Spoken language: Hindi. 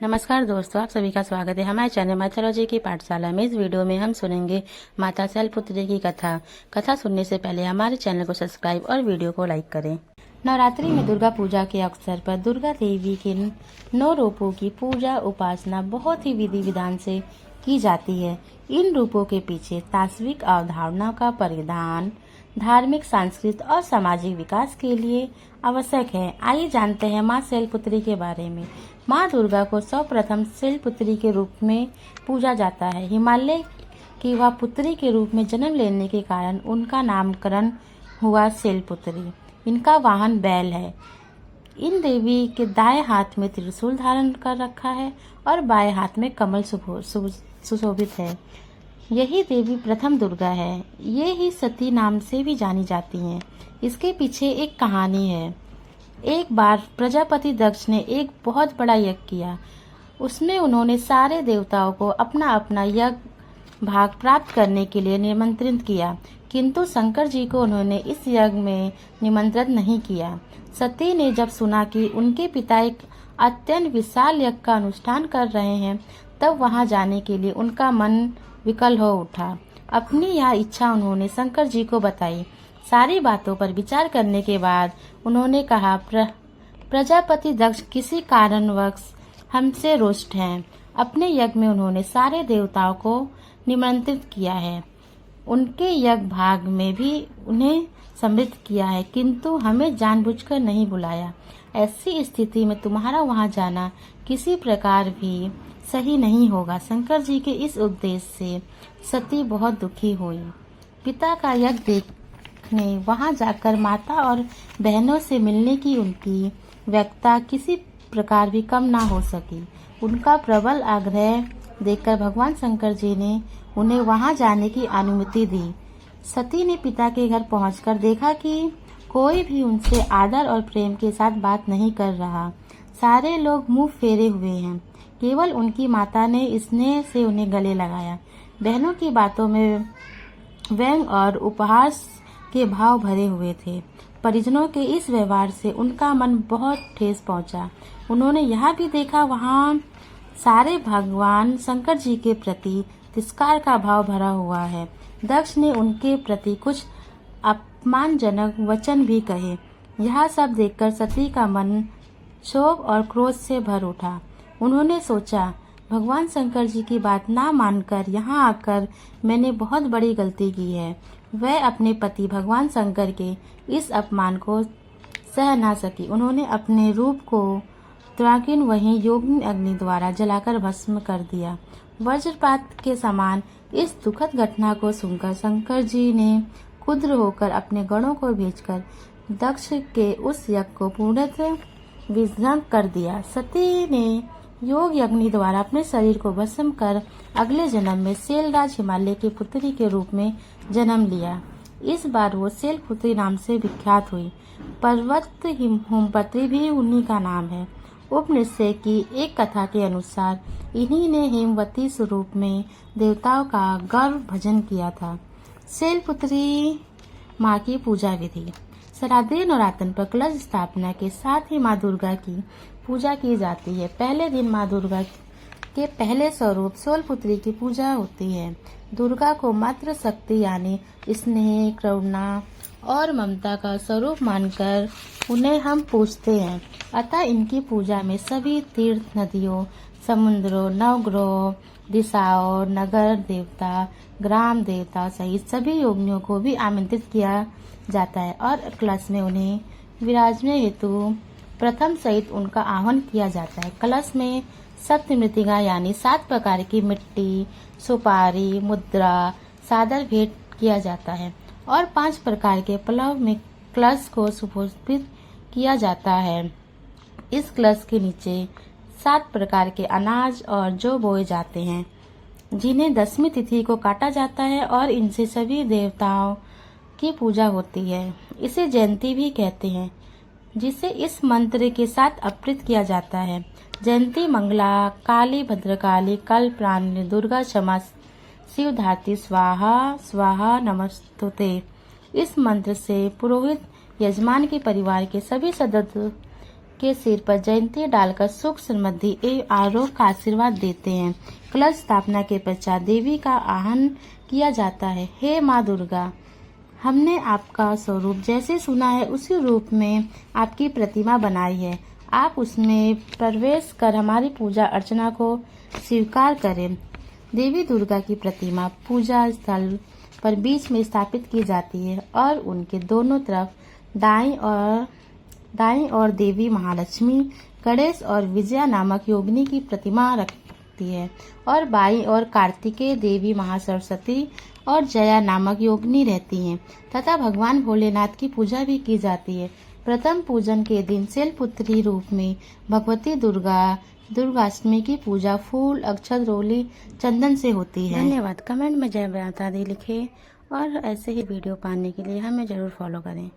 नमस्कार दोस्तों, आप सभी का स्वागत है हमारे चैनल मैथोलॉजी की पाठशाला में। इस वीडियो में हम सुनेंगे माता शैलपुत्री की कथा सुनने से पहले हमारे चैनल को सब्सक्राइब और वीडियो को लाइक करें। नवरात्रि में दुर्गा पूजा के अवसर पर दुर्गा देवी के 9 रूपों की पूजा उपासना बहुत ही विधि विधान से की जाती है। इन रूपों के पीछे तात्विक अवधारणा का परिधान धार्मिक, सांस्कृतिक और सामाजिक विकास के लिए आवश्यक है। आइए जानते हैं माँ शैलपुत्री के बारे में। माँ दुर्गा को सर्वप्रथम शैलपुत्री के रूप में पूजा जाता है। हिमालय की वह पुत्री के रूप में जन्म लेने के कारण उनका नामकरण हुआ शैलपुत्री। इनका वाहन बैल है। इन देवी के दाएं हाथ में त्रिशूल धारण कर रखा है और बाएं हाथ में कमल सुशोभित है। यही देवी प्रथम दुर्गा है। ये ही सती नाम से भी जानी जाती हैं। इसके पीछे एक कहानी है। एक बार प्रजापति दक्ष ने एक बहुत बड़ा यज्ञ किया। उसमें उन्होंने सारे देवताओं को अपना अपना यज्ञ भाग प्राप्त करने के लिए निमंत्रित किया, किंतु शंकर जी को उन्होंने इस यज्ञ में निमंत्रित नहीं किया। सती ने जब सुना कि उनके पिता एक अत्यंत विशाल यज्ञ का अनुष्ठान कर रहे हैं, तब वहां जाने के लिए उनका मन विकल हो उठा। अपनी यह इच्छा उन्होंने शंकर जी को बताई। सारी बातों पर विचार करने के बाद उन्होंने कहा, प्रजापति दक्ष किसी कारणवश हमसे रुष्ट हैं। अपने यज्ञ में उन्होंने सारे देवताओं को निमंत्रित किया है, उनके यज्ञ भाग में भी उन्हें सम्मिलित किया है, किंतु हमें जानबूझकर नहीं बुलाया। ऐसी स्थिति में तुम्हारा वहां जाना किसी प्रकार भी सही नहीं होगा। शंकर जी के इस उपदेश से सती बहुत दुखी हुई। पिता का यज्ञ देखने वहां जाकर माता और बहनों से मिलने की उनकी व्यग्रता किसी प्रकार भी कम ना हो सकी। उनका प्रबल आग्रह देखकर भगवान शंकर जी ने उन्हें वहां जाने की अनुमति दी। सती ने पिता के घर पहुंचकर देखा कि कोई भी उनसे आदर और प्रेम के साथ बात नहीं कर रहा। सारे लोग मुंह फेरे हुए हैं। केवल उनकी माता ने स्नेह से उन्हें गले लगाया। बहनों की बातों में व्यंग और उपहास के भाव भरे हुए थे। परिजनों के इस व्यवहार से उनका मन बहुत ठेस पहुंचा। उन्होंने यह भी देखा वहां सारे भगवान शंकर जी के प्रति तिरस्कार का भाव भरा हुआ है। दक्ष ने उनके प्रति कुछ अपमानजनक वचन भी कहे। यह सब देखकर सती का मन क्षोभ और क्रोध से भर उठा। उन्होंने सोचा, भगवान शंकर जी की बात ना मानकर यहाँ आकर मैंने बहुत बड़ी गलती की है। वह अपने पति भगवान शंकर के इस अपमान को सह ना सकी। उन्होंने अपने रूप को तुरंत वहीं योगिनी अग्नि द्वारा जलाकर भस्म कर दिया। वज्रपात के समान इस दुखद घटना को सुनकर शंकर जी ने क्रुद्ध होकर अपने गणों को भेजकर दक्ष के उस यज्ञ को पूर्णतः विध्वंस कर दिया। सती ने योग अग्नि द्वारा अपने शरीर को भस्म कर अगले जन्म में शैलराज हिमालय की पुत्री के रूप में जन्म लिया। इस बार वो शैलपुत्री नाम से विख्यात हुई। पर्वत हेमपुत्री भी उन्हीं का नाम है। उपनिषद की एक कथा के अनुसार इन्हीं ने हेमवती स्वरूप में देवताओं का गौरव भजन किया था। शैलपुत्री माँ की पूजा विधि। शारदीय नवरात्र पर कलश स्थापना के साथ ही माँ दुर्गा की पूजा की जाती है। पहले दिन माँ दुर्गा के पहले स्वरूप शैलपुत्री की पूजा होती है। दुर्गा को मातृ शक्ति यानी स्नेह, करुणा और ममता का स्वरूप मानकर उन्हें हम पूजते हैं। अतः इनकी पूजा में सभी तीर्थ, नदियों, समुद्रों, नवग्रहों, दिशाओं, नगर देवता, ग्राम देवता सहित सभी योगिनियों को भी आमंत्रित किया जाता है और कलश में उन्हें विराजने हेतु प्रथम सहित उनका आह्वान किया जाता है। कलश में सप्त मृतिका यानी 7 प्रकार की मिट्टी, सुपारी, मुद्रा, सादर भेंट किया जाता है और 5 प्रकार के पलव में कलश को सुशोभित किया जाता है। इस कलश के नीचे 7 प्रकार के अनाज और जौ बोए जाते हैं, जिन्हें 10वीं तिथि को काटा जाता है और इनसे सभी देवताओं की पूजा होती है। इसे जयंती भी कहते हैं, जिसे इस मंत्र के साथ अर्पित किया जाता है। जयंती मंगला, काली, भद्रकाली, कल्पनालिनी, दुर्गा क्षमा, शिव धात्री, स्वाहा स्वाहा नमस्तुते। इस मंत्र से पुरोहित यजमान के परिवार के सभी सदस्य के सिर पर जयंती डालकर सुख समृद्धि एवं आरोग्य का आशीर्वाद देते हैं। कलश स्थापना के पश्चात देवी का आह्वान किया जाता है। हे माँ दुर्गा, हमने आपका स्वरूप जैसे सुना है उसी रूप में आपकी प्रतिमा बनाई है। आप उसमें प्रवेश कर हमारी पूजा अर्चना को स्वीकार करें। देवी दुर्गा की प्रतिमा पूजा स्थल पर बीच में स्थापित की जाती है और उनके दोनों तरफ दाईं ओर देवी महालक्ष्मी, गणेश और विजया नामक योगिनी की प्रतिमा रखती है और बाईं ओर कार्तिकेय देवी महासरस्वती और जया नामक योगिनी रहती हैं तथा भगवान भोलेनाथ की पूजा भी की जाती है। प्रथम पूजन के दिन शैलपुत्री रूप में भगवती दुर्गाष्टमी की पूजा फूल, अक्षत, रोली, चंदन से होती है। धन्यवाद। कमेंट में जय माता दी लिखें और ऐसे ही वीडियो पाने के लिए हमें जरूर फॉलो करें।